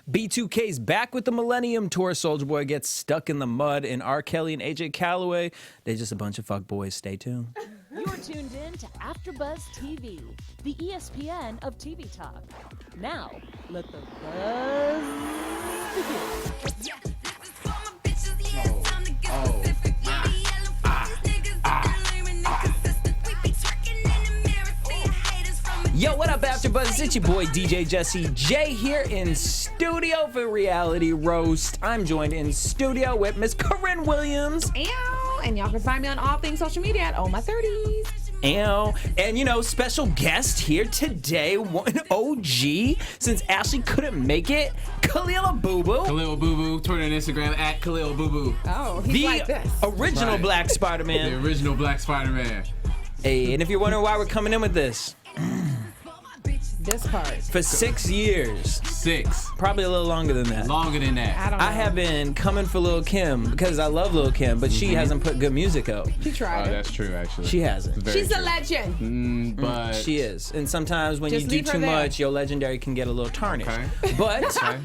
B2K's back with the Millennium Tour. Soulja Boy gets stuck in the mud, and R. Kelly and AJ Calloway, they're just a bunch of fuckboys. Stay tuned. You're tuned in to AfterBuzz TV, the ESPN of TV talk. Now, let the buzz begin. Yo, what up, AfterBuzz? It's your boy DJ Jesse J here in studio for Reality Roast. I'm joined in studio with Miss Corrinne Williams. Ew. And y'all can find me on all things social media at Oh My 30s. Ew. And, you know, special guest here today, one OG, since Ashley couldn't make it, Khalil Boo Boo. Khalil Boo Boo, Twitter and Instagram at Khalil Boo Boo. Oh, he's The like this. original Right. Black Spider-Man. The original Black Spider-Man. Hey, and if you're wondering why we're coming in with this, This part. for 6 years, 6. probably a little longer than that, Longer than that. I don't know. I have been coming for Lil' Kim because I love Lil' Kim, but she hasn't put good music out. She Oh, tried it. that's true, actually. She hasn't. Very She's a true. legend. But She is. And sometimes when Just you do leave her too there. much, your legendary can get a little tarnished. Okay. But Okay.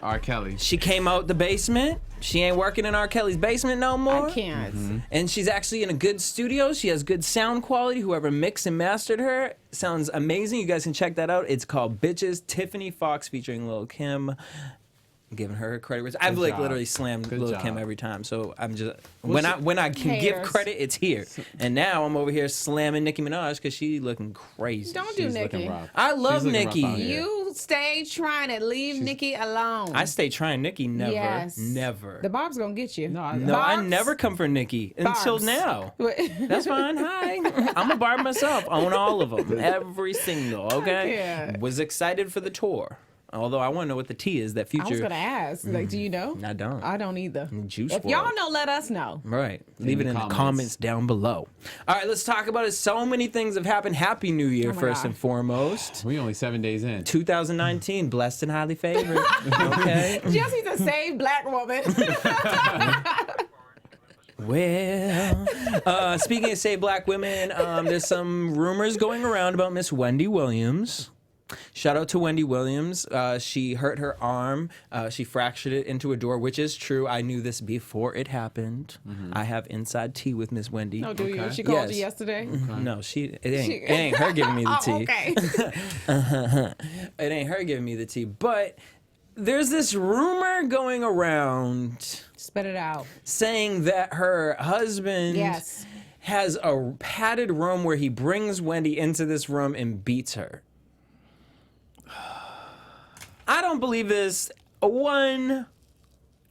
R. Kelly. she came out the basement. She ain't working in R. Kelly's basement no more. I can't. And she's actually in a good studio. She has good sound quality. Whoever mixed and mastered her sounds amazing. You guys can check that out. It's called Bitches. Tiffany Fox featuring Lil' Kim. Giving her credit. I've Good job. literally slammed Good Lil' job. Kim every time. So I'm just Well, when I can give Haters. credit, it's here. And now I'm over here slamming Nicki Minaj because she looking crazy. Don't do She's Nicki. looking rough. I love She's looking rough Nicki. out here. You stay trying to leave Nicki alone. I stay trying Nicki. Never, Yes. never. The Barb's gonna get you. No, No, I Barbs? never come for Nicki until Barbs. now. What? That's fine. Hi. I'm a barb myself. Own all of them. Every single, okay? Yeah. Was excited for the tour. Although I want to know what the T is, that future. I was gonna ask. Like, do you know? I don't. I don't either. Juice If WRLD. y'all know, let us know. Right. Leave it the in the comments. comments down below. All right, let's talk about it. So many things have happened. Happy New Year, Oh my first God. and foremost. We only 7 days in. 2019, blessed and highly favored. Okay. Jesse's a saved black woman. Well, speaking of say black women, there's some rumors going around about Miss Wendy Williams. Shout out to Wendy Williams. She hurt her arm. She fractured it into a door, which is true. I knew this before it happened. I have inside tea with Miss Wendy. No, do you? Okay. She called Yes. you yesterday. No, it ain't her giving me the tea. Oh, okay. It ain't her giving me the tea. But there's this rumor going around Spit it out. saying that her husband Yes. has a padded room where he brings Wendy into this room and beats her. I don't believe this 1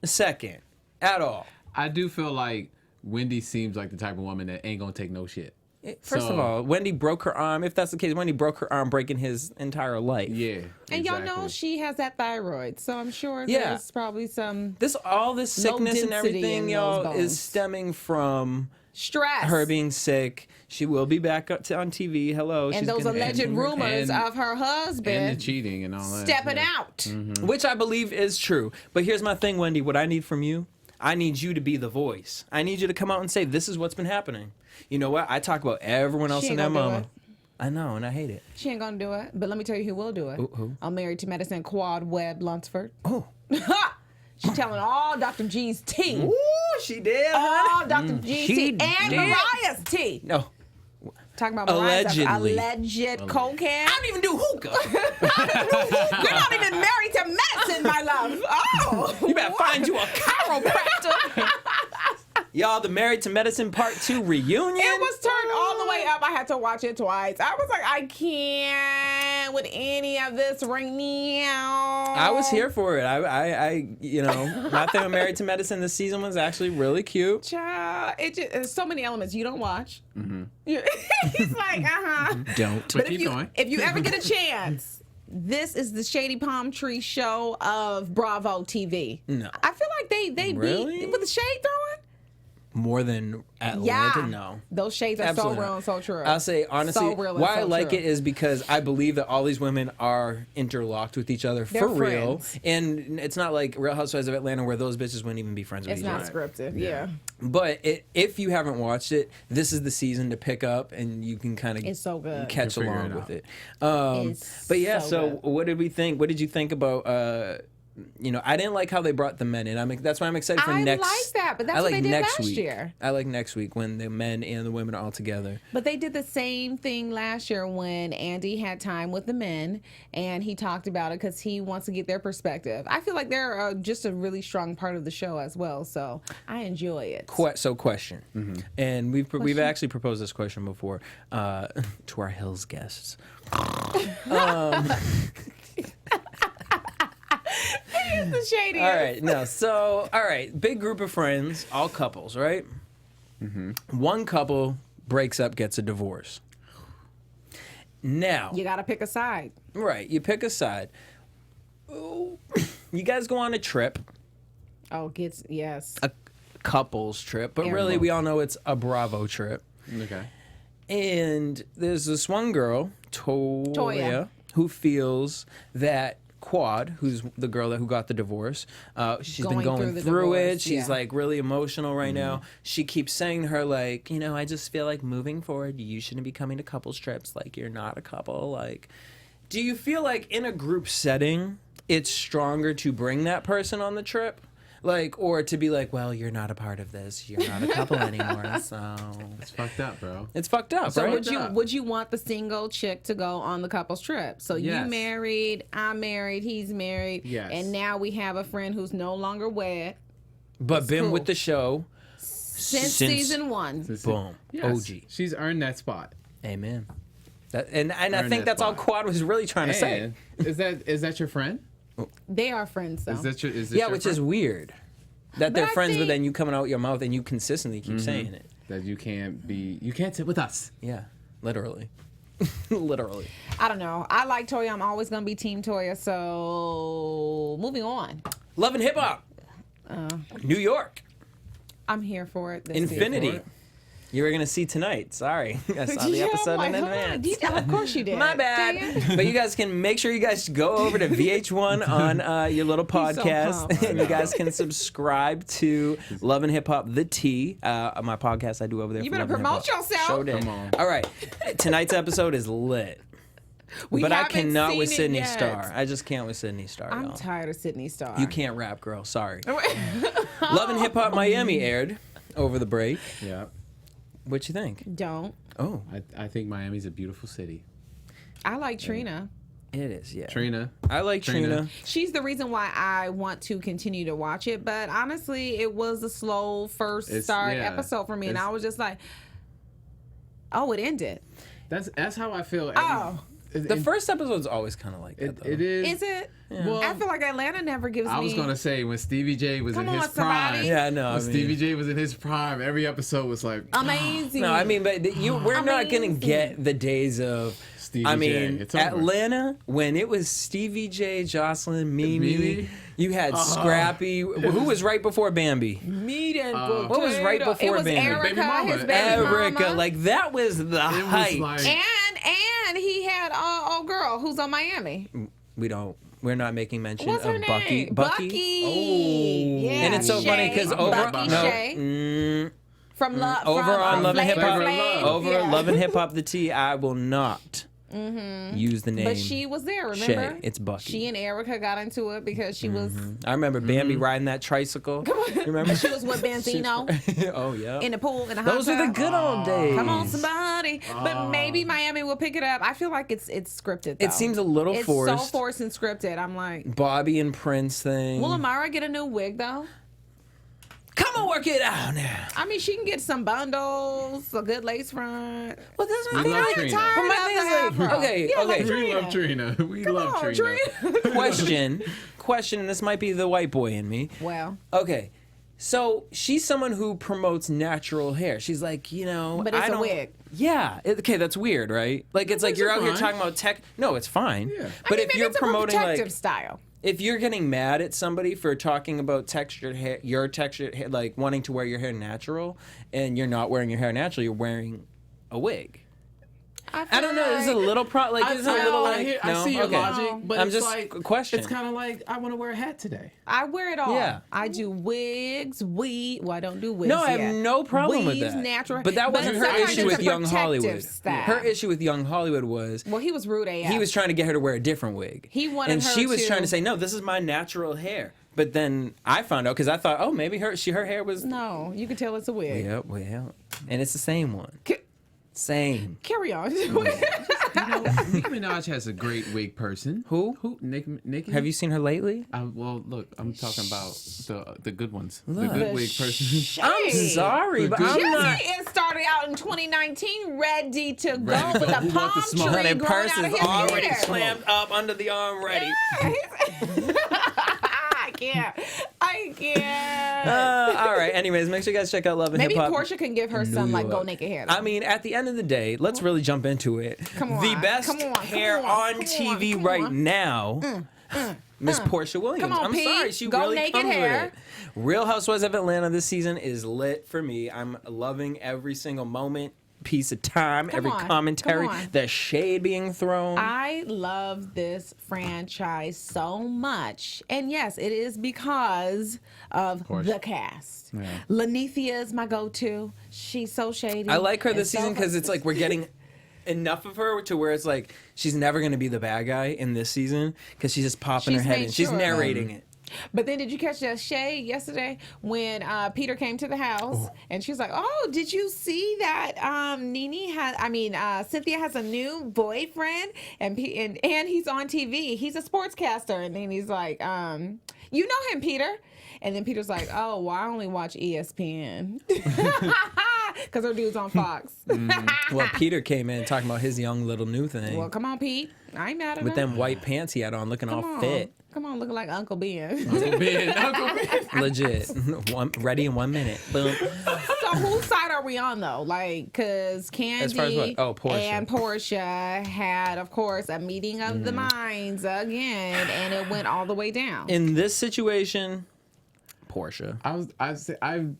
second at all. I do feel like Wendy seems like the type of woman that ain't gonna take no shit. First of So- all, Wendy broke her arm. If that's the case, Wendy broke her arm breaking his entire life. Yeah. And y'all know exactly. she has that thyroid, so I'm sure Yeah. there's probably some All this Low sickness and density everything, in y'all, those is bones. stemming from stress. her being sick. She will be back on TV. Hello. and she's those gonna- alleged rumors and- of her And the husband cheating and all that. stepping yeah. out. Which I believe is true. But here's my thing, Wendy. What I need from you, I need you to be the voice. I need you to come out and say, this is what's been happening. You know what? I talk about everyone else She and ain't their gonna do mama. it. I know, and I hate it. She ain't gonna do it. But let me tell you who will do it. Who? I'm Married to Medicine Quad Webb Lunsford. Oh. She's telling all Dr. G's tea. Ooh, she did, All huh? Dr. G's she tea. And did. Mariah's tea. No. Talking about Mariah's Allegedly. alleged cocaine. I don't even do hookah. You're not even married to medicine, my love. Oh. You better find you a chiropractor. Y'all, the Married to Medicine Part 2 reunion. It was turned all the way up. I had to watch it twice. I was like, I can't with any of this right now. I was here for it. My thing with Married to Medicine this season was actually really cute. Child, there's so many elements you don't watch. He's like, Don't. But keep going. If you ever get a chance, this is the Shady Palm Tree show of Bravo TV. No. I feel like they Really? beat with the shade throwing. More than Atlanta? Yeah. No. Those shades are Absolutely so real not. and so true. I'll say honestly, So real and why I so like true. it is because I believe that all these women are interlocked with each other They're for real, friends. and it's not like Real Housewives of Atlanta where those bitches wouldn't even be friends with It's each not other. scripted. Yeah. But if you haven't watched it, this is the season to pick up, and you can kind of It's so good. catch You can figure along it with out. it. It's But yeah, so so good. what did we think? What did you think about I didn't like how they brought the men in. That's why I'm excited for I next. like that, but that's I what like they did next last week. year. I like next week when the men and the women are all together. But they did the same thing last year when Andy had time with the men, and he talked about it because he wants to get their perspective. I feel like they're just a really strong part of the show as well, so I enjoy it. So question, and we've actually proposed this question before to our Hills guests. He's the shady. All right, no. So, all right, big group of friends, all couples, right? One couple breaks up, gets a divorce. Now, You got to pick a side. right, you pick a side. Ooh, you guys go on a trip, Oh, yes. a couples trip, but really we all know it's a Bravo trip. Okay. And there's this one girl, Toya, who feels that Quad, who's the girl who got the divorce, she's been going through it. She's like really emotional right now. She keeps saying to her, like, I just feel like moving forward, you shouldn't be coming to couples trips. Like, you're not a couple. Like, do you feel like in a group setting, it's stronger to bring that person on the trip? Like, or to be like, well, you're not a part of this. You're not a couple anymore. So It's fucked up, bro. it's fucked up, So right? would you want the single chick to go on the couple's trip? So you Yes. married, I'm married, he's married, Yes. and now we have a friend who's no longer wed But been cool. with the show. since season 1. Boom. Yes. OG. She's earned that spot. Amen. And I Earn think that that's all spot. Quad was really trying to say. And is that your friend? They are friends though. Is this Yeah, your which friend? is weird. That they're I friends, but think- then you coming out your mouth and you consistently keep saying it. That you can't sit with us. Yeah, literally. Literally. I don't know. I like Toya. I'm always gonna be Team Toya. So moving on. Love and Hip Hop. New York. I'm here for it. This Infinity. season. You were going to see tonight. Sorry. I saw the Yeah, episode I'm in like, huh? advance. Of course you did. My Dang bad. it. But you guys can make sure you guys go over to VH1 on your little so podcast. pumped. And you guys can subscribe to Love and Hip Hop, The T, my podcast I do over there. You for better Love and Hip promote Hop. yourself. Sure did. Come on. All right. Tonight's episode is lit. But I haven't cannot seen with it Sydney yet. Starr. I just can't with Sydney Starr, I'm y'all. tired of Sydney Starr. You can't rap, girl. Sorry. Love and Hip Hop Miami aired over the break. Yeah. What you think? Don't. Oh, I think Miami's a beautiful city. I like Trina. it is, yeah. Trina. I like Trina. She's the reason why I want to continue to watch it. But honestly, it was a slow first start episode for me. And I was just like, oh, it ended. That's how I feel. The first episode's always kind of like that, though. It is. Is it? Well, I feel like Atlanta never gives me. I was gonna say when Stevie J was Come in his on, somebody. prime. Yeah, no, I When mean- Stevie J was in his prime, every episode was like amazing. No, I mean, but we're not gonna Amazing. get the days of. Stevie I J. mean, It's over. Atlanta when it was Stevie J, Jocelyn, Mimi. Mimi? You had Scrappy. Who was right before Bambi? meat and What was right potato. before It was Bambi? Erica, Baby mama. his baby Erica, mama. like that was the It was height. like and he had old girl who's on Miami. We're not making mention What's her of name? Bucky. Oh, yeah. And it's so funny Shay. because over Bucky Shay. From Love. over from, on Love and Hip Flavor Hop, Flav. over Yeah. Love and Hip Hop, the T, I will not use the name. But she was there, remember? Shay. It's Bucky. She and Erica got into it because she was I remember Bambi riding that tricycle. Remember? she was with Benzino Oh yeah. in the pool in the hot Those were the tub. good old days. Come on, somebody. But maybe Miami will pick it up. I feel like it's scripted. Though. It seems a little it's forced. so forced and scripted. I'm like, Bobby and Prince thing. will Amara get a new wig though? Come on, work it out now. I mean, she can get some bundles, a good lace front. Well, that's We my love thing. Trina. But my thing is like, okay, Yeah, like okay. we love Trina. We love on, Trina. Question, and this might be the white boy in me. Well, Okay, so she's someone who promotes natural hair. She's like, but it's I a don't- wig. Yeah. Okay, that's weird, right? Like, it's like makes you're it out here fine. talking about tech. No, it's fine. Yeah. But I mean, if maybe you're it's a promoting protective like, style. if you're getting mad at somebody for talking about textured hair, your textured hair, like wanting to wear your hair natural, and you're not wearing your hair natural, you're wearing a wig. I don't know. It's a little it's a little like. I see your logic, but I'm it's just like question. It's kind of like I want to wear a hat today. I wear it all. Yeah. I do wigs, Well, I don't do wigs. No, I yet. have no problem with Weaves, that. natural. But that wasn't her sometimes issue it's with a Young protective Hollywood. style. Her issue with Young Hollywood was Well, he was rude AF. he was trying to get her to wear a different wig. He wanted and her she was to- trying to say, no, this is my natural hair. But then I found out because I thought, oh, maybe her hair was. No, you can tell it's a wig. Yep, well, and it's the same one. Same. Carry on. You know, Nicki Minaj has a great wig person. Who? Nicki? Have you seen her lately? Well, look, I'm talking about the good ones. The good wig person. I'm sorry, but I'm not. Jesse is starting out in 2019 ready to go Ready to with go. a Who palm want the smoke? tree That growing purse out of is his already hair. clammed up under the arm, ready. I can't. All right. Anyways, make sure you guys check out Love and Maybe Hip Hop. Porsha can give her New some like York. go naked hair. I mean, at the end of the day, let's really jump into it. Come on, the best come on, come hair on, on come TV on, come right on. now, Miss Porsha Williams. Come on, I'm P. sorry, she Go really naked comes hair. with it. Real Housewives of Atlanta this season is lit for me. I'm loving every single moment, piece of time, every on, commentary, come on. the shade being thrown. I love this franchise so much. And yes, it is because of the cast. Yeah. Lanithia is my go-to. She's so shady. I like her and this so season because it's like we're getting enough of her to where it's like she's never going to be the bad guy in this season because she's just popping her She's head made in. She's sure. narrating it. But then did you catch that shade yesterday when Peter came to the house and she was like, oh, did you see that Cynthia has a new boyfriend and he's on TV. He's a sportscaster. And then he's like, you know him, Peter. And then Peter's like, oh, well, I only watch ESPN. Because her dude's on Fox. Well, Peter came in talking about his young little new thing Well, come on, Pete. I ain't mad at with him. them white pants he had on, looking all fit. Come on, looking like Uncle Ben. Uncle Ben. Legit. Ready in 1 minute. Boom. So whose side are we on though? Like, because As far as Kandi what? Oh, Porsha. and Porsha had, of course, a meeting of Mm-hmm. the minds again, and it went all the way down. In this situation, Porsha.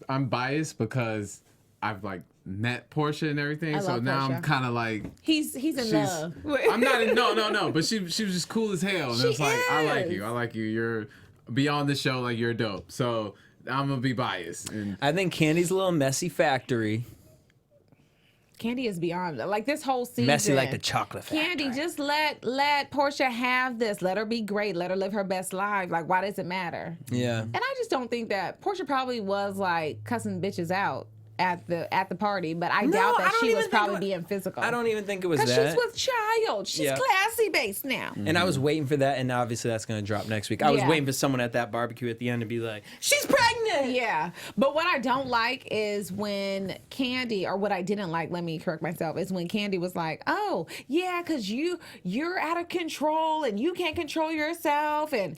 I'm biased because I've like met Porsha and everything, so love now Porsha. I'm kind of like He's in love. I'm not in, no, but she was just cool as hell, and She it's like I is. like you, you're beyond the show, like you're dope. So I'm gonna be biased. And I think Candy's a little messy factory. Kandi is beyond like this whole season. Messy like the chocolate factory. Kandi, just let Porsha have this. Let her be great. Let her live her best life. Like, why does it matter? Yeah. And I just don't think that Porsha probably was like cussing bitches out at the party, but I doubt I that don't she even was think probably it- being physical. I don't even think it was Because that. she's with child. She's Yeah. classy based now. And I was waiting for that, and obviously that's going to drop next week. I was Yeah. waiting for someone at that barbecue at the end to be like, she's pregnant! Yeah. But what I don't like is when Kandi, or what I didn't like, let me correct myself, is when Kandi was like, oh, yeah, because you're out of control and you can't control yourself. And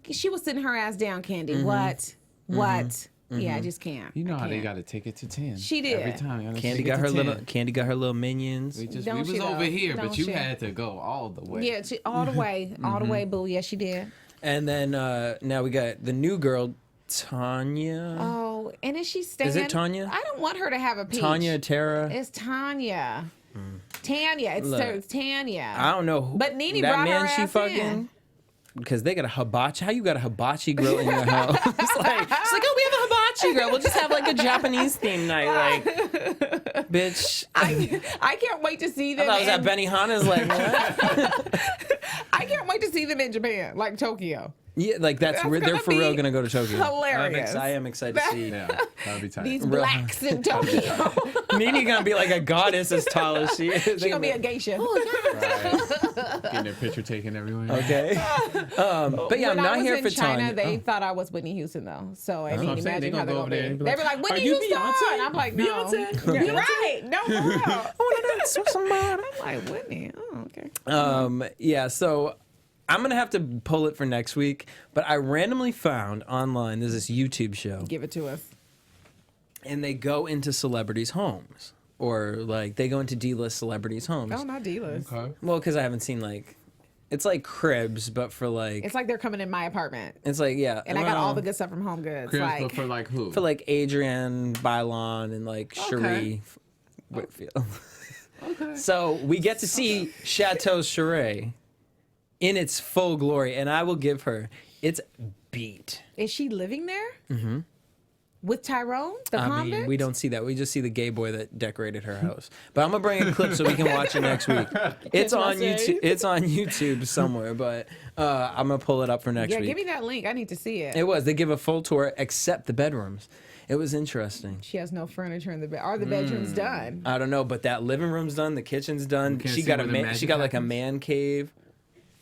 she was sitting her ass down, Kandi. Mm-hmm. What? Yeah, I just can't. you know I how they can't. got to take it to 10. She did. every time. You gotta Candy take it got to her 10. little. Candy got her little minions. We Don't was she, over though? here, Don't but you she? had to go all the way. Yeah, all the way. All Mm-hmm. the way, boo. Yeah, she did. And then now we got the new girl, Tanya. Oh, and is she staying? Is it Tanya? I don't want her to have a peach. Tanya, Tara. It's Tanya. Tanya. Look, It's Tanya. I don't know. But Nene that brought her man she ass fucking. in. Because they got a hibachi. How you got a hibachi grill in your house? It's like, oh, we have a hibachi grill. We'll just have like a Japanese theme night. Like, bitch. I can't wait to see I them. thought it was at Benihana's. Like, what? I can't wait to see them in Japan, like Tokyo. Yeah, like they're gonna for real be gonna go to Tokyo. hilarious. I am excited to see. Yeah, that'd be tight. These Real- blacks in Tokyo. Nene gonna be like a goddess as tall as she is. She's gonna be a geisha. Right. Getting their picture taken everywhere. Okay. But yeah, when I'm I not was here in for China, Tanya. they thought I was Whitney Houston though. So I mean, I'm saying, imagine they how gonna they're go gonna over there be. and be They like, were like, Whitney "Are you Houston. Beyonce? I'm like, no. Beyonce? Yeah, right. No, no. Oh, somebody. I'm like, Whitney. Oh, okay. Yeah, so I'm gonna have to pull it for next week. But I randomly found online there's this YouTube show, Give it to us. and they go into celebrities' homes, or like they go into D-list celebrities' homes. Oh, not D-list. Okay. Well, because I haven't seen like, it's like Cribs, but for like, It's like they're coming in my apartment. it's like yeah, And I got all well, the good stuff from Home Goods. Chris, Like, but for like who? for like Adrienne Bailon and like Cherie Whitfield. Okay. So we get to see Chateau Charest in its full glory, and I will give her it's beat. Is she living there? Mm-hmm. With Tyrone, the convict? I mean, we don't see that. We just see the gay boy that decorated her house. But I'm gonna bring a clip so we can watch it next week. It's on YouTube. It's on YouTube somewhere, but I'm gonna pull it up for next week. Yeah, give me that link. I need to see it. It was. They give a full tour except the bedrooms. It was interesting. She has no furniture in the bed. Are the bedrooms done? I don't know, but that living room's done. The kitchen's done. can't She see got where the magic she got like a happens? man cave.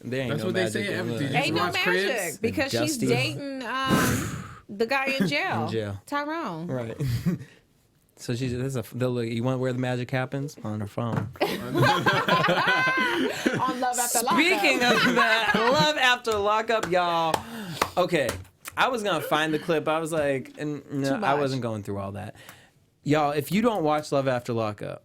There ain't That's no what they magic say in everything. there. Ain't no watch magic Cribs? because she's Dusty. dating the guy in jail. In jail. Tyrone. Right. So she's you want where the magic happens? On her phone. On Love After Lockup. Speaking of that, Love After Lockup, y'all. Okay, I was gonna find the clip. I was like, no, Too I much. wasn't going through all that. Y'all, if you don't watch Love After Lockup,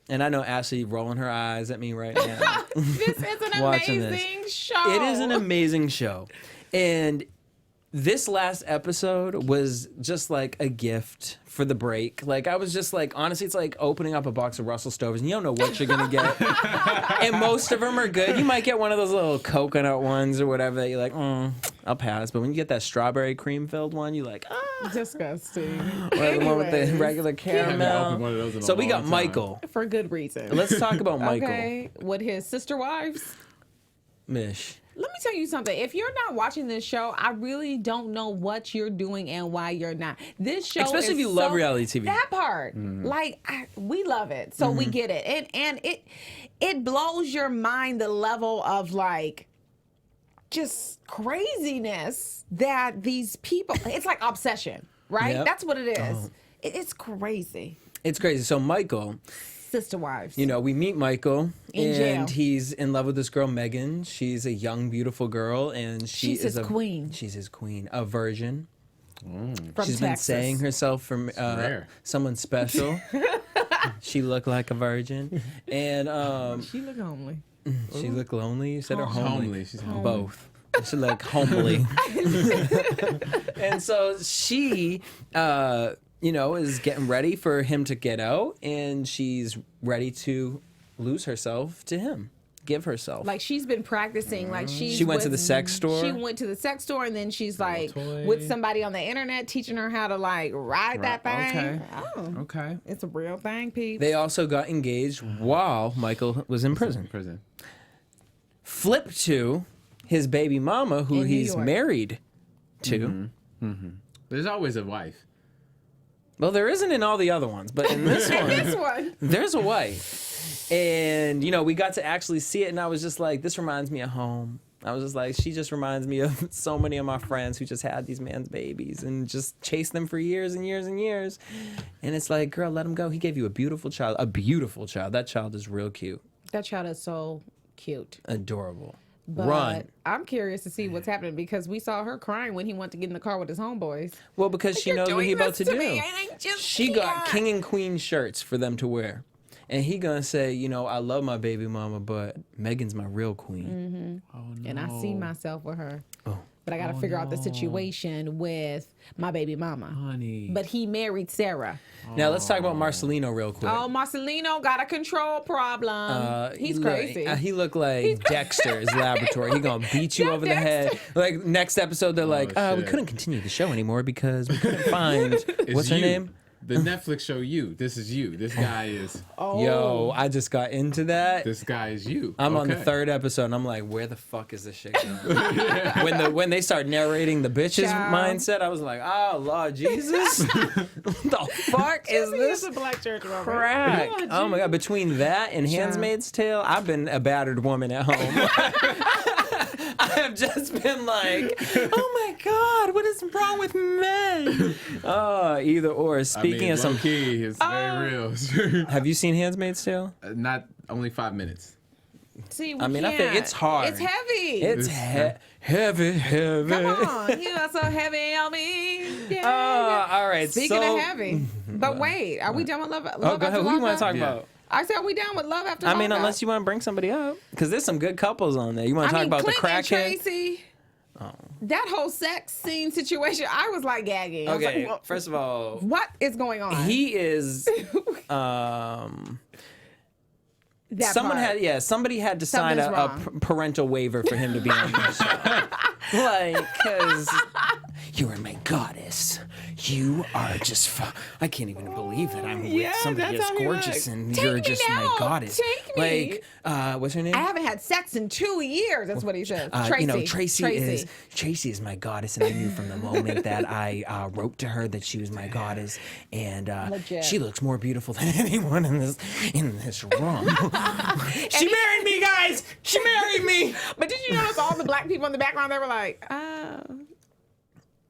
and I know Ashley rolling her eyes at me right now. This is an Watching amazing show. It is an amazing show. And this last episode was just like a gift for the break. Like, I was just like, honestly, it's like opening up a box of Russell Stovers and you don't know what you're going to get. And most of them are good. You might get one of those little coconut ones or whatever that you're like, I'll pass. But when you get that strawberry cream filled one, you're like, disgusting. Or the one with the Anyways, regular I haven't opened one of caramel. those in a So we got long time. Michael. for good reason. Let's talk about Michael. Okay, with his sister wives. Mish. Let me tell you something. If you're not watching this show, I really don't know what you're doing and why you're not. This show, Especially is if you love so- reality TV. That part, we love it, so we get it, and it blows your mind the level of like just craziness that these people. It's like obsession, right? Yep. That's what it is. It's crazy. It's crazy. So Michael, Sister wives. you know, we meet Michael, In and jail. he's in love with this girl, Megan. She's a young, beautiful girl, and She's is his queen. She's his queen, a virgin. From She's been Texas. saying herself from rare. someone special. She looked like a virgin, and She look homely. she looked lonely. You said her homely. Homely. She's homely. Both. She looked homely. And so she, is getting ready for him to get out, and she's ready to lose herself to him, give herself. Like she's been practicing. Like She went to the sex store? She went to the sex store, and then she's like toy. with somebody on the internet teaching her how to like ride that thing. Okay. Oh, Okay. it's a real thing, people. They also got engaged while Michael was in prison. Prison. Flip to his baby mama, who In New he's York. married to. There's always a wife. Well, there isn't in all the other ones, but in this one, This one. there's a wife. And, we got to actually see it, and I was just like, this reminds me of home. I was just like, she just reminds me of so many of my friends who just had these man's babies and just chased them for years and years and years. And it's like, girl, let him go. He gave you a beautiful child. A beautiful child. That child is real cute. That child is so cute. Adorable. But Run. I'm curious to see what's happening because we saw her crying when he went to get in the car with his homeboys. Well, because she You're knows what doing he about this to do. me. I ain't just She got here. king and queen shirts for them to wear. And he gonna say, I love my baby mama, but Megan's my real queen. Oh, no. And I see myself with her. Oh. But I got to figure out the situation with my baby mama. Honey. But he married Sarah. Now let's talk about Marcelino real quick. Oh, Marcelino got a control problem. He's crazy. He looked like Dexter's laboratory. He gonna beat you over the head. Like next episode, they're like, we shit. couldn't continue the show anymore because we couldn't find It's what's her you. name. The Netflix show You. This is you. This guy is. Oh. Yo, I just got into that. This guy is you. I'm on the Okay. third episode, and I'm like, where the fuck is this shit going? When they start narrating the bitch's Child. mindset, I was like, oh, Lord Jesus. What the fuck is this a black church crack? Oh, my God. Between that and Handmaid's Tale, I've been a battered woman at home. I have just been like, oh, my God, what is wrong with men? Either or. Speaking of some... key, it's very real. Have you seen Handmaid's Tale? Not only 5 minutes. See, I mean, I think it's hard. It's heavy. It's heavy. Come on. You are so heavy on me. Yeah. All right. Speaking so, of heavy. But wait, are we done with Love Oh, After go ahead. Who you want Lockup? to talk Yeah. about? I said, are we done with Love After I mean, Lockup? unless you want to bring somebody up. Because there's some good couples on there. You want to talk about Clint the and crackhead? Tracy, that whole sex scene situation, I was like gagging. I was Okay, like, "Well, first of all, what is going on? he is That Someone part. somebody had to sign a Something's wrong. parental waiver for him to be on the show. Like, because you are my goddess. You are just, I can't even believe that I'm with somebody that's as how he gorgeous looks. and Take you're me just now. my goddess. Take me. Like, what's her name? I haven't had sex in 2 years. That's what he said. Tracy. You know, Tracy is my goddess, and I knew from the moment that I wrote to her that she was my goddess, and Legit. she looks more beautiful than anyone in this room. She married me, guys. She married me. But did you notice all the black people in the background? They were like,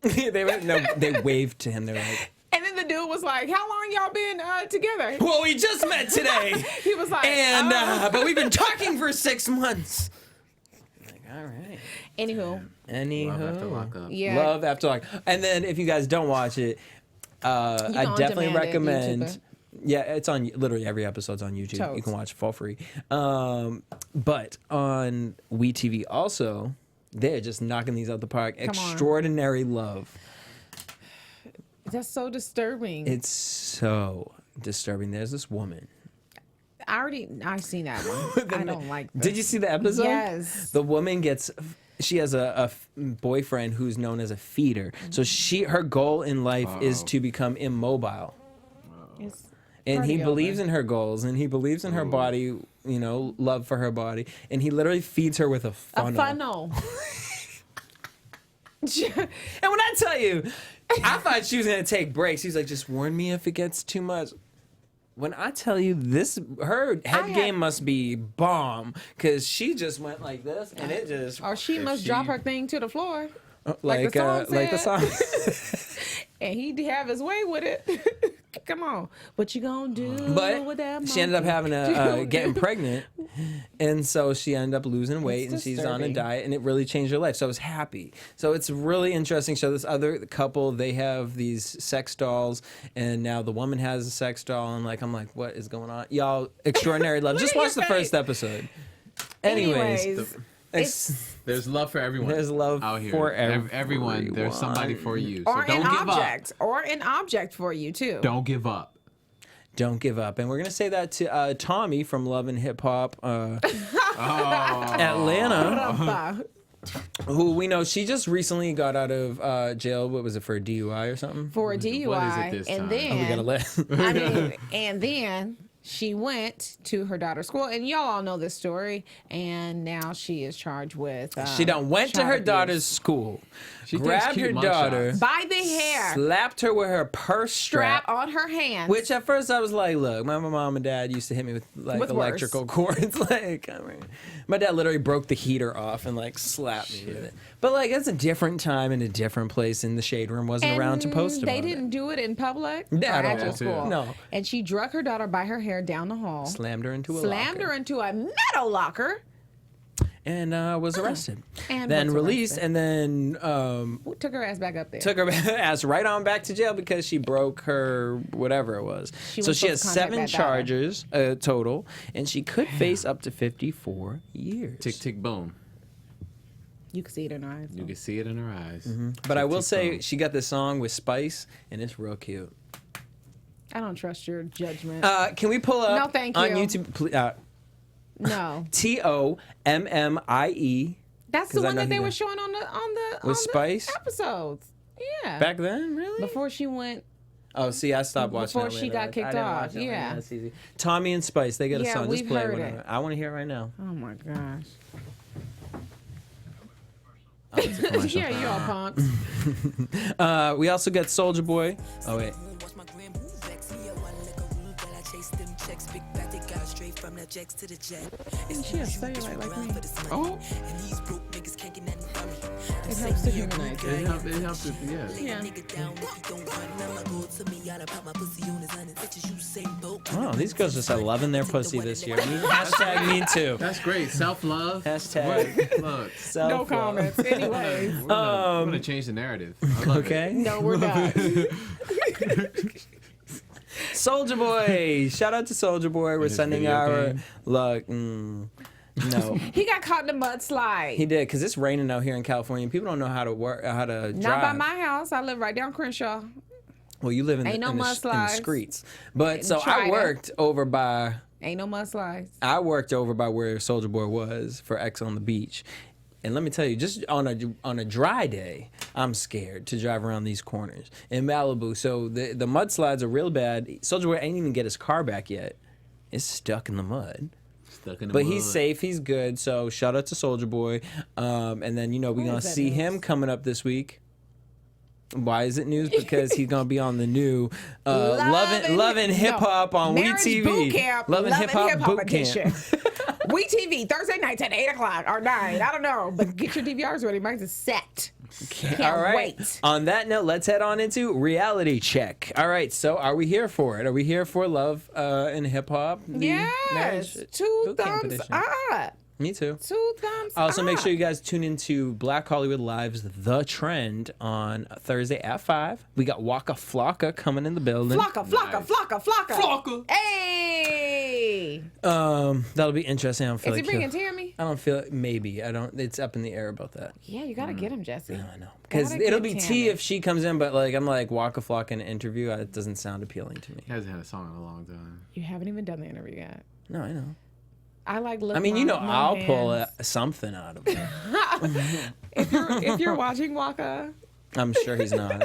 They waved to him. They were like, And then the dude was like, "How long y'all been together?" well, we just met today. He was like, And "Oh." but we've been talking for 6 months. Like, all right. Anywho, Love After Lockup. yeah. Love After Lockup. And then if you guys don't watch it, I on definitely demand it, recommend. YouTube it. Yeah, it's on literally every episode's on YouTube. You Totes. can watch it for free. But on WeTV also, they're just knocking these out the park. on. Extraordinary Love. That's so disturbing. It's so disturbing. There's this woman. I've seen that one. I don't like this. Did you see the episode? Yes. The woman she has a boyfriend who's known as a feeder. So her goal in life is to become immobile. It's And he party believes over. in her goals, and he believes in her body, love for her body. And he literally feeds her with a funnel. A funnel. And when I tell you, I thought she was going to take breaks. He's like, just warn me if it gets too much. When I tell you her head game must be bomb, because she just went like this, and it just... Or she must drop her thing to the floor. like the song. And he'd have his way with it. Come on. What you gonna do with But that she ended up monkey? having getting pregnant, and so she ended up losing weight, and she's on a disturbing. diet, and it really changed her life. So I was happy. So it's a really interesting show. This other couple, they have these sex dolls, and now the woman has a sex doll, and I'm like, what is going on, y'all? Extraordinary Love. Just at your watch the first episode. Anyways, There's love for everyone. There's love out here. for everyone. There's somebody for you. So or don't an give object. up. Or an object for you too. Don't give up. don't give up. And we're gonna say that to Tommy from Love and Hip Hop Atlanta. Who we know, she just recently got out of jail. What was it, for a DUI or something? For a DUI. What is it this and time? then We gotta let. I mean, and then she went to her daughter's school, and y'all all know this story. And now she is charged with. She done went to child her abuse. daughter's school, She takes grabbed her cute mug daughter, shots. By the hair, slapped her with her purse strap strap. on her hand. Which at first I was like, look, my mom and dad used to hit me with With electrical cords. Like, I mean, my dad literally broke the heater off and slapped me with it. But it's a different time and a different place, and the shade room wasn't around to post about They it. didn't do it in public. Yeah, or at at your all. school. No. And she drug her daughter by her hair down the hall. Slammed her into a Slammed locker. her into a metal locker. And was arrested. And then was released, arrested. and then Took her ass back up there. took her ass right on back to jail because she broke her whatever it was. She So was she has supposed to contact 7 that daughter. charges total, and she could face up to 54 years. Tick, tick, boom. You can see it in her eyes. You can see it in her eyes. But I Tick, will tick, say boom. she got this song with Spice, and it's real cute. I don't trust your judgment. Can we pull up No, thank on you. YouTube? No. TOMMIE. That's 'Cause the I one know that he they were does. showing on the With Spice? episodes. Yeah. Back then, really? Before she went. Oh, see, I stopped watching Before that she later. got I kicked didn't off, watch it. yeah. That's easy. Tommy and Spice, they got a Yeah, song. Just we've play heard one. it. I want to hear it right now. Oh my gosh. Oh, it's a commercial. Yeah, you all punks. We also got Soulja Boy. Oh wait. Isn't she a cellulite like me? Oh, It helps to humanize it it. helped. It helped. Yeah. Yeah. Oh, these girls just are loving their pussy this year. Hashtag me too. That's great. Self love. Hashtag Look, No comments. Anyways. we're gonna change the narrative. I love Okay. No, we're not. Soulja Boy. Shout out to Soulja Boy. We're his sending video our game? look. No, He got caught in the mudslide. he did because it's raining out here in California. People don't know how to work, how to drive. Not by my house. I live right down Well, you live in the, Ain't no in the, in the mudslides. streets. But so Try I it. worked over by Ain't no mudslides. I worked over by where Soulja Boy was for X on the Beach. And let me tell you, just on a dry day, I'm scared to drive around these corners in Malibu. So the mudslides are real bad. Soulja Boy ain't even get his car back yet. It's stuck in the mud. But he's safe. He's good. So shout out to Soulja Boy. And then, we're going to see him coming up this week. Why is it news? Because he's gonna be on the new Lovin' Hip Hop on WeTV. Lovin' Hip Hop Boot Camp. WeTV Thursday nights at 8:00 or 9. I don't know, but get your DVRs ready. Mine's is set. Can't wait. On that note, let's head on into reality check. All right, so are we here for it? Are we here for Love and Hip Hop? Yes. 2 thumbs up. Me too. 2 thumbs Also, up. make sure you guys tune into Black Hollywood Live's The Trend on Thursday at 5. We got Waka Flocka coming in the building. Flocka. Hey. That'll be interesting. I don't feel Is he like bringing Tammy? I don't feel maybe. I don't. It's up in the air about that. Yeah, you gotta get him, Jesse. I know because Gotta it'll get be Tammy. tea if she comes in, but I'm like Waka Flocka in an interview. It doesn't sound appealing to me. He hasn't had a song in a long time. You haven't even done the interview yet. No, I know. I like. I mean, I'll pull something out of it. if you're watching Waka. I'm sure he's not.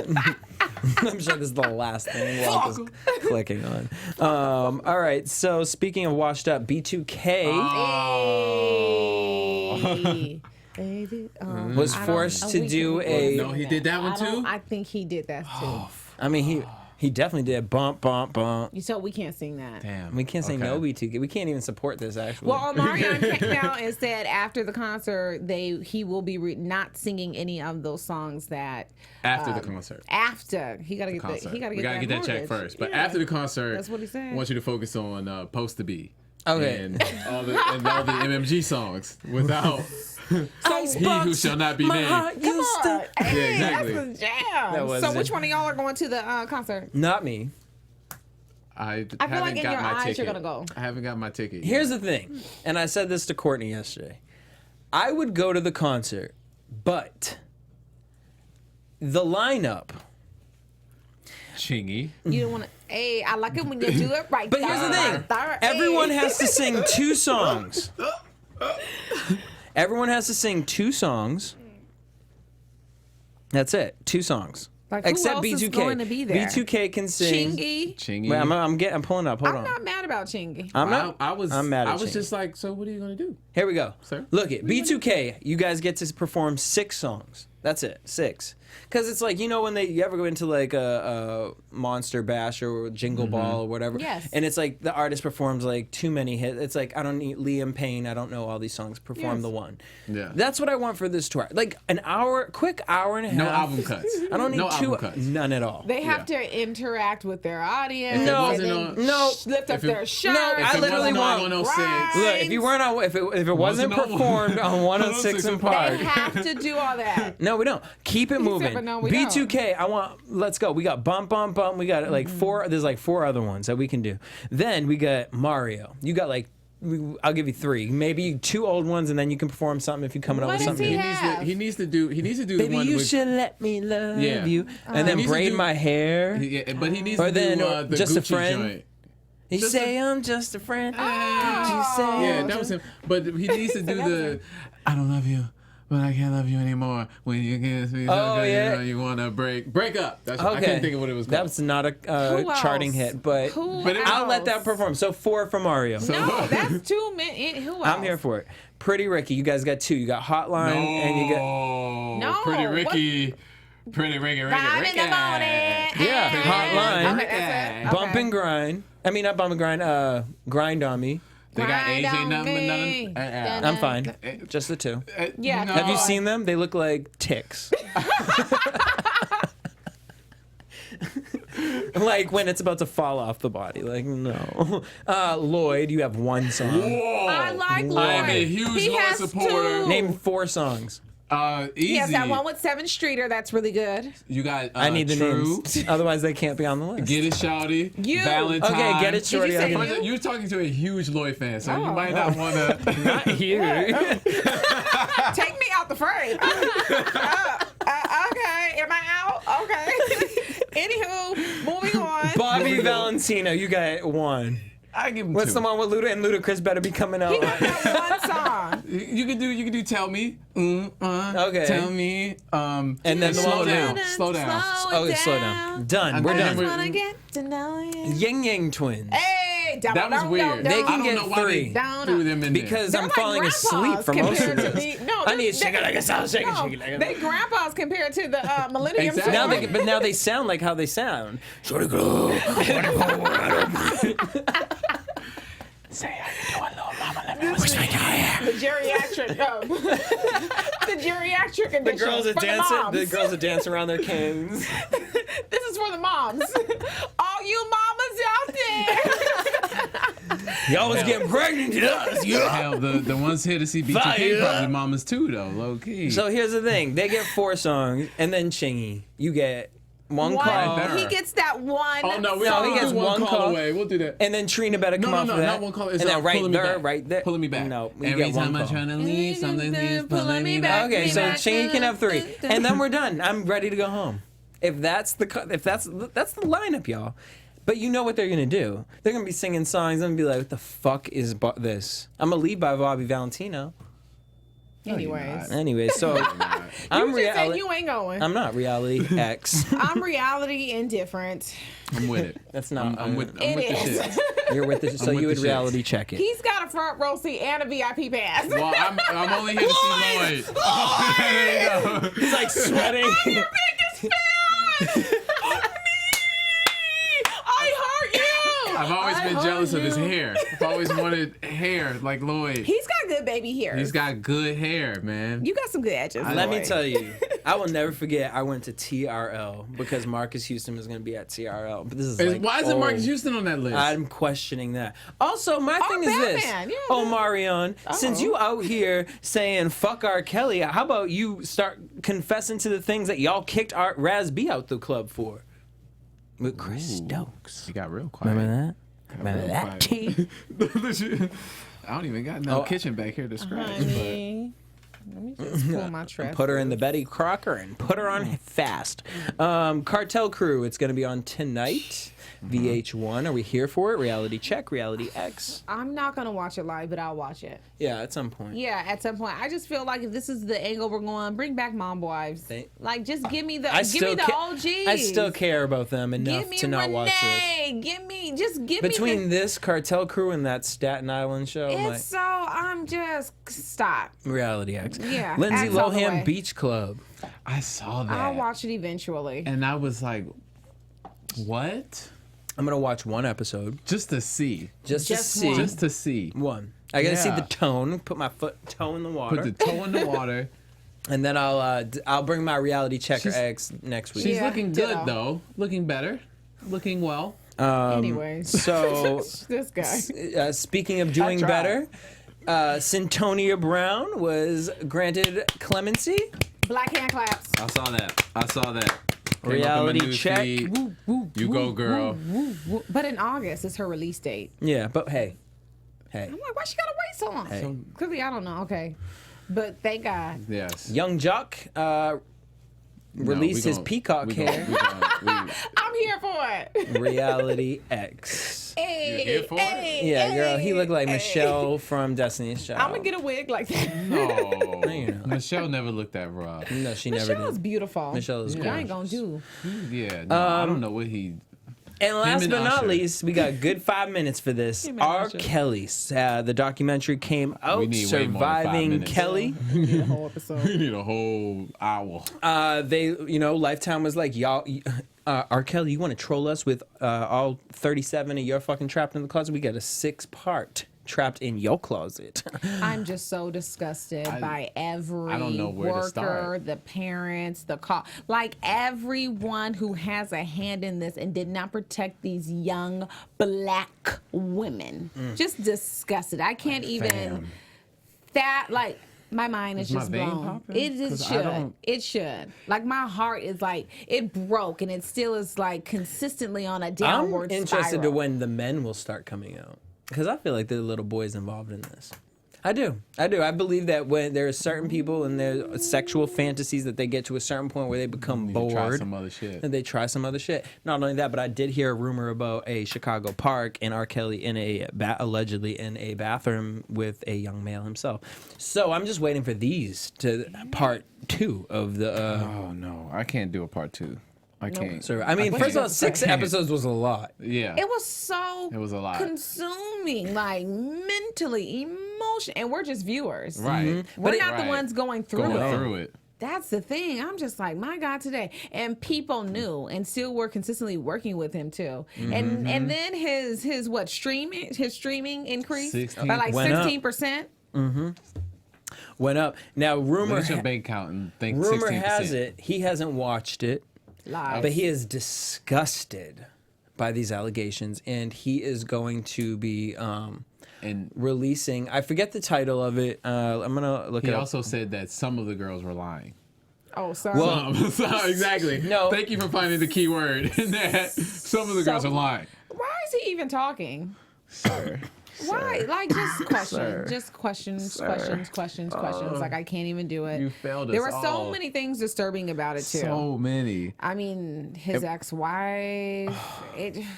I'm sure this is the last thing Waka's clicking on. All right. So speaking of washed up, B2K was forced to do a. No, he did that one too. I think he did that too. I mean, he definitely did bump, bump, bump. So we can't sing that. Damn. We can't say no B2K. We can't even support this actually. Well, Maria came out and said after the concert, he will be not singing any of those songs that After the concert. After he gotta get Concert. he gotta we gotta get that check mortgage. first. But Yeah. after the concert, That's what he said. I want you to focus on "Post to Be." Okay. And all the MMG songs without "He Who Shall Not Be Named." Come on. Hey, Yeah, exactly. that's a jam. That was So it. which one of y'all are going to the concert? Not me. I feel haven't like in got your my eyes ticket. you're gonna go. I haven't got my ticket. Here's yet. the thing, and I said this to Courtney yesterday. I would go to the concert, but the lineup. Chingy. You don't want to. Hey, I like it when you do it right. But here's the thing: everyone has to sing 2 songs. Everyone has to sing 2 songs. That's it. 2 songs. Like, who Except else B2K. is going to be there? B2K can sing. Chingy. Wait, I'm pulling up. Hold I'm on. not mad about Chingy. I'm not. I'm mad at I was Chingy. just like, so what are you gonna do? Here we go. Sir? Look it. B2K, you guys get to perform 6 songs. That's it. 6. Because it's like, when you ever go into like a Monster Bash or Jingle Ball or whatever. Yes. And it's like the artist performs like too many hits. It's like, I don't need Liam Payne. I don't know all these songs. Perform Yes. the one. Yeah. That's what I want for this tour. Like an hour, quick hour and a half. No album cuts. I don't need no 2. album cuts. None at all. They have to interact with their audience. If it No. wasn't and on- then No. lift up If it- their shirt. No, If I it literally wasn't want- on 106. Right. Look, if you weren't on, if it wasn't Wasn't on- performed on 106 in Park. They have to do all that. No, we don't. Keep it moving. but no, we B2K, let's go. We got Bump, Bump, Bump. We got like 4, there's like 4 other ones that we can do. Then we got Mario. You got like, I'll give you 3. Maybe 2 old ones and then you can perform something if you're coming up What with does something. he new. have? He needs to do the Baby, one you with, should let me love Yeah. you. And then He needs to braid do- my hair. Yeah, but he needs Or to then, do the Just a Gucci Friend. joint. You Just say I'm just a friend. Did you say Yeah, I'm that was just- him. But he needs to do the "I don't love you, but I can't love you anymore." When you kiss me, so Oh, good, yeah. you want to break up. That's I Okay. couldn't think of what it was called. That was not a Who charting else? hit, but Who I'll let that else? perform. So 4 for Mario. No, that's 2 men. Who else? I'm here for it. Pretty Ricky, you guys got 2. You got Hotline and you got No, Pretty what- Ricky. Pretty Ricky. Rhyme in the morning. Yeah, Hotline. Okay, that's it. Bump Okay. and Grind. I mean, not Bump and Grind. Grind on Me. They got Grind AJ on me. nothing. I'm fine. Just the 2. Yeah. No. Have you seen them? They look like ticks. Like when it's about to fall off the body. Like, no. Lloyd, you have 1 song. Whoa. I like Lloyd. I am a huge He Lloyd has supporter. 2. Name 4 songs. Easy. He has that one with 7 Streeter. That's really good. You got. I need the True. names. Otherwise, they can't be on the list. Get it, Shawty. You. Valentine. Okay, get it, Did you Shorty. say I can- you? You're talking to a huge Lloyd fan, so you Oh. might not want to. Not here. Take me out the frame. Okay. Am I out? Okay. Anywho, moving on. Bobby Valentino, you got 1. I give him What's 2. the one with Luda and Ludacris better be coming out? He got that one song. You could do Tell Me. Okay. Tell Me. And then the Slow one down. with Slow down. Okay, slow down. Done. We're And then done. Wanna get to know you. Yang Yang twins. Hey, That was weird. They I can don't get know why 3. they Down, threw them in Because They're I'm like falling asleep grandpas for most of compared to this. the- no, I need they- shake it like a sound, shake it, No, shake it like a they grandpas compared to the Millennium. Exactly. Now Tour. but now they sound like how they sound. Shorty girl. Say how you doing, little mama? Let me whisper in your ear. The geriatric, the geriatric edition. The girls are for dancing. The, The girls are dancing around their canes. This is for the moms. All you mamas out there. Y'all was getting pregnant to us. Yeah. Hell, the ones here to see B2K Fire. probably mamas too, though, low key. So here's the thing: they get 4 songs, and then Chingy, you get one call, better. He gets that one. Oh no, we No, will he gets do one one call call. away. We'll do that. and then Trina better come No, off no, of that. not one call. It's and then right pulling me there, back. right there, Pulling me back. No, you Every get time one I'm call. trying to leave, something's pulling me back. back. Okay, so back. Chingy can have 3, and then we're done. I'm ready to go home. If that's the lineup, y'all. But you know what they're gonna do? They're gonna be singing songs. I'm gonna be like, "What the fuck is this?" I'm gonna leave by Bobby Valentino. Anyways, Anyway, so you I'm just said reality. you ain't going. I'm not reality X. I'm reality indifferent. I'm with it. That's not. I'm with It the is. shit. You're with the. So with you the would shits. reality check it. He's got a front row seat and a VIP pass. Well, I'm only here to see Lloyd. There you go. He's like sweating. Your biggest fan. I hurt you. I've always been jealous of his hair. I've always wanted hair like Lloyd. He's got good baby hair. He's got good hair, man. You got some good edges. Let me Lloyd. tell you, I will never forget. I went to TRL because Marcus Houston was going to be at TRL. But this is like, Why is it Marcus oh, Houston on that list? I'm questioning that. Also, my thing is Batman. this. Yeah, Oh, yeah. Marion, since you out here saying fuck R. Kelly, how about you start confessing to the things that y'all kicked Raz B out the club for? With Chris Stokes. He got real quiet. Remember that? Remember that, quiet. T? I don't even got no kitchen back here to scratch. Honey, let me just pull my trap. Put her in the Betty Crocker and put her on fast. Cartel Crew, it's going to be on tonight. VH1. Are we here for it? Reality check, Reality X. I'm not gonna watch it live, but I'll watch it. Yeah, at some point. Yeah, at some point. I just feel like if this is the angle we're going, bring back Mom Wives. Like, just give me the OGs. I still care about them enough Give me to not watch this. Renee. Give me Between the, this Cartel Crew and that Staten Island show, I'm like, I'm just stop. Reality X. Yeah, Lindsay X all the way. Lohan Beach Club. I saw that. I'll watch it eventually. And I was like, what? I'm gonna watch one episode Just to see. just to Just see one. Just to see. one. I gotta see Yeah. the tone. Put my toe in the water, Put the toe in the water. and then I'll bring my reality checker X next week. She's Yeah, looking ditto. good, though. Looking better. Looking well. Anyways, So this guy. speaking of doing tried. better, Centonia Brown was granted clemency. Black hand claps. I saw that. Came Reality up in my news check. feed. You go, girl. But in August is her release date. Yeah, but hey. I'm like, why she gotta wait so long? Hey. Clearly, I don't know. Okay, but thank God. Yes. Young Jock released his peacock hair. I'm here for it. Reality X. Hey, here for it? Yeah, girl, he looked like hey. Michelle from Destiny's Child. I'm gonna get a wig like that. No. You know. Michelle never looked that rough. No, she never Michelle's did. beautiful. Michelle is I ain't gonna gorgeous. do. Yeah. No, I don't know what he. And last and but not Usher. least, we got a good 5 minutes for this. and R. Usher. Kelly. The documentary came out, We need way more than 5 Surviving minutes. Kelly. The whole episode. We need a whole hour. They, Lifetime was like, y'all, R. Kelly, you want to troll us with all 37 of your fucking trapped in the closet? We got a 6-part trapped in your closet. I'm just so disgusted by every I don't know where to worker, start. the parents, like everyone who has a hand in this and did not protect these young black women. Just disgusted. I can't even. Fam. That like. My mind is my just vein blown. popping? It 'Cause just I should. don't- It should. Like my heart is like it broke, and it still is like consistently on a I'm downward interested to spiral. when the men will start coming out. Because I feel like there are little boys involved in this. I do. I believe that when there are certain people and their sexual fantasies that they get to a certain point where they become bored. Try some other shit. And they try some other shit. Not only that, but I did hear a rumor about a Chicago park and R. Kelly allegedly in a bathroom with a young male himself. So I'm just waiting for these to part 2 of the. Oh no, I can't do a part 2. I can't. So, I mean, first of all, 6 episodes was a lot. Yeah. It was so It was a lot. consuming, like mentally, emotion, and we're just viewers. Right. Mm-hmm. We're not the ones going through Going it. through it. That's the thing. I'm just like, my God, today. And people knew and still were consistently working with him too. Mm-hmm. And then his streaming increased 16 by like went up. 16%. Went up. Now, Look at your bank account and think rumor 16%. has it he hasn't watched it. Live. But he is disgusted by these allegations, and he is going to be And releasing. I forget the title of it. I'm gonna look he it up. also said that some of the girls were lying. Oh, sorry. Well, Exactly. No. Thank you for finding the key word in that. Some of the girls are lying. Why is he even talking? Sir. Why? Like, just questions. Sir. Just questions, Sir. questions. Like, I can't even do it. You failed us There were so all. many things disturbing about it, too. So many. I mean, his ex-wife,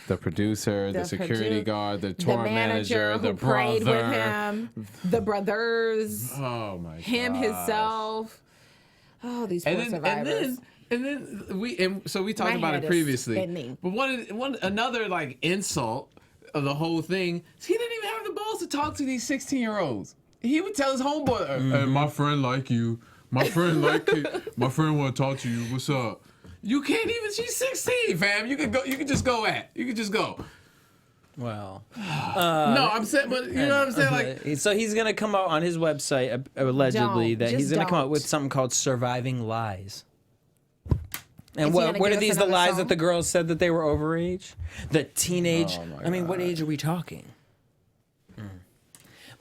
The producer, the security guard, the the tour manager manager, who the prayed with brother. him, the brothers, Oh my god. him himself. Oh, these poor survivors. And then we talked My about head it is previously. spinning. But another like insult of the whole thing is he didn't even have the balls to talk to these 16-year-olds. He would tell his homeboy, "Hey, my friend like you. My friend like you. My friend want to talk to you. What's up?" You can't even. She's 16, fam. You could go. You could just go at. You could just go. Well, No, I'm saying, but you know what I'm saying? Like, so he's gonna come out on his website allegedly Don't. that he's Just gonna come out don't. with something called "Surviving Lies." And Is he gonna what are give us these the another lies song? that the girls said that they were overage? The teenage. Oh my I mean, what age are we talking?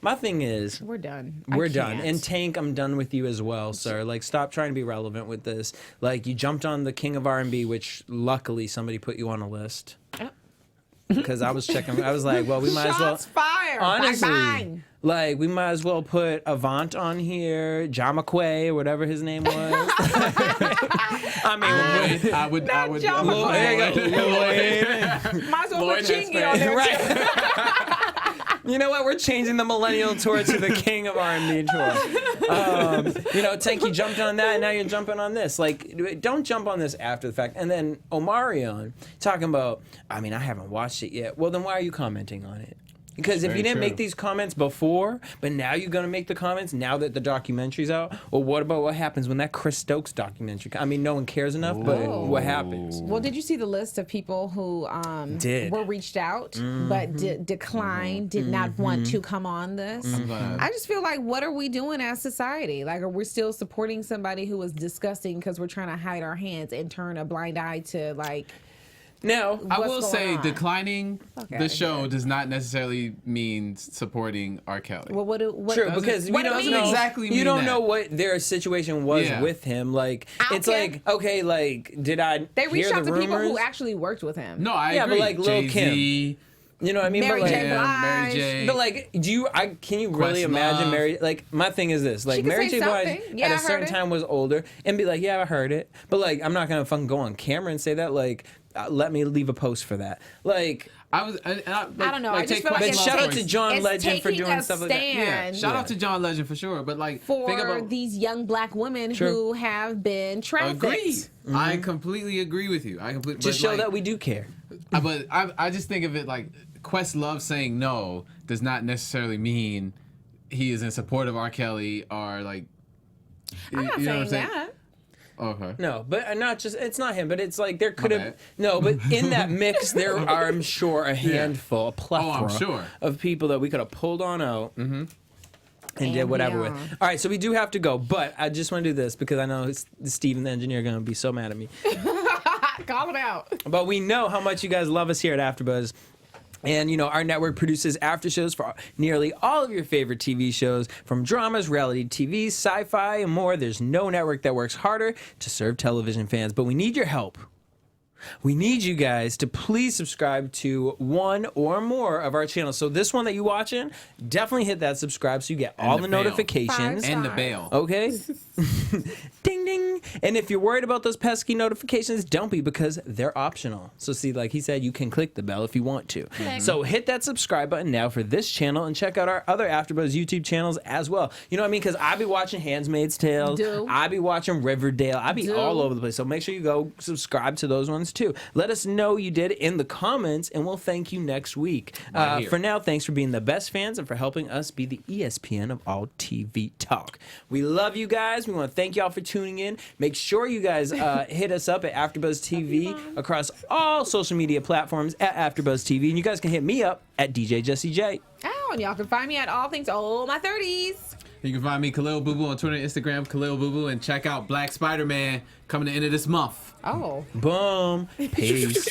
My thing is, We're done. we're done. And Tank, I'm done with you as well, sir. Like, stop trying to be relevant with this. Like, you jumped on the King of R&B, which luckily somebody put you on a list. Because I was checking. I was like, well, we might as well. Shots fired. Honestly, Bang, bang. like, we might as well put Avant on here, John McQuay, or whatever his name was. I mean, I would. John Lloyd, there you go, Lloyd. Might as well Lloyd put Chingy on there. Right. You know what? We're changing the millennial tour to the King of R&B tour. You know, Tank, you jumped on that, and now you're jumping on this. Like, don't jump on this after the fact. And then Omarion talking about, I mean, I haven't watched it yet. Well, then why are you commenting on it? Because if Very you didn't true. make these comments before, but now you're going to make the comments now that the documentary's out, well, what about what happens when that Chris Stokes documentary? I mean, no one cares enough, but what happens? Well, did you see the list of people who Did. were reached out but declined, did not want to come on this? I just feel like, what are we doing as society? Like, are we still supporting somebody who is disgusting because we're trying to hide our hands and turn a blind eye to, like, Now, I what's will going say on? declining outta the show does not necessarily mean supporting R. Kelly. well, what true, because we what don't it know means? exactly You mean don't that. know what their situation was Yeah. with him. Like, it's Okay. like, okay, like, did I They reached hear out the to people rumors? who actually worked with him. No, I Yeah, but agree. like Lil' Jay-Z, You know what I mean? Mary but like, J. Mary Blige. J. But like, can you really Questlove. imagine Mary? Like, my thing is this: like, She could Mary say J. Blige something. Yeah, at I a heard certain it. time was older and be like, "Yeah, I heard it," but like, I'm not gonna fucking go on camera and say that. Like, let me leave a post for that. Like, I don't know. I just take feel like but it's shout out taking- to John it's Legend for taking doing a stuff like that. stand. Shout out to John Legend for sure, but like think For about these young black women Sure. who have been trafficked. agree. I completely agree with you. I completely To show that we do care. But I just think of it like Questlove saying no does not necessarily mean he is in support of R. Kelly or like. I'm not you know what saying I'm that. Okay. No, but not just, it's not him, but it's like there could My have, bad. no, but in that mix, there are, I'm sure, a handful, a plethora sure. of people that we could have pulled on out and did whatever with. beyond. All right, so we do have to go, but I just want to do this because I know Steven, the engineer, going to be so mad at me. Call it out. But we know how much you guys love us here at AfterBuzz. And, you know, our network produces after shows for nearly all of your favorite TV shows, from dramas, reality TV, sci-fi, and more. There's no network that works harder to serve television fans, but we need your help. we need you guys to please subscribe to one or more of our channels. So this one that you're watching, definitely hit that subscribe so you get all the bell. notifications. Five And the stars. bail. Okay. Ding ding. And if you're worried about those pesky notifications, don't be, because they're optional. So see, like he said, you can click the bell if you want to. So hit that subscribe button now for this channel and check out our other AfterBuzz YouTube channels as well. You know what I mean? Because I be watching Handmaid's Tale. I be watching Riverdale. I be all over the place. So make sure you go subscribe to those ones too. Let us know you did in the comments, and we'll thank you next week. Right here. For now, thanks for being the best fans and for helping us be the ESPN of all TV talk. We love you guys. We want to thank y'all for tuning in. Make sure you guys hit us up at AfterBuzz TV across all social media platforms at AfterBuzz TV, and you guys can hit me up at DJ Jesse J. Oh, and y'all can find me at all things my 30s. You can find me Khalil Boo Boo on Twitter and Instagram, Khalil Boo Boo, and check out Black Spider-Man coming to the end of this month. Oh. Boom. Peace.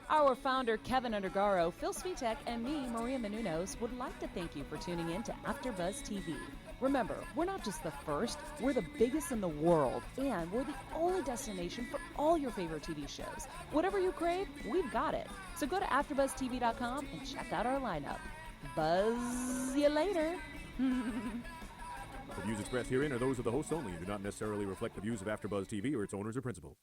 Our founder, Keven Undergaro, Phil Svitek, and me, Maria Menounos, would like to thank you for tuning in to AfterBuzz TV. Remember, we're not just the first, we're the biggest in the world, and we're the only destination for all your favorite TV shows. Whatever you crave, we've got it. So go to AfterBuzzTV.com and check out our lineup. Buzz you later. The views expressed herein are those of the hosts only and do not necessarily reflect the views of AfterBuzz TV or its owners or principals.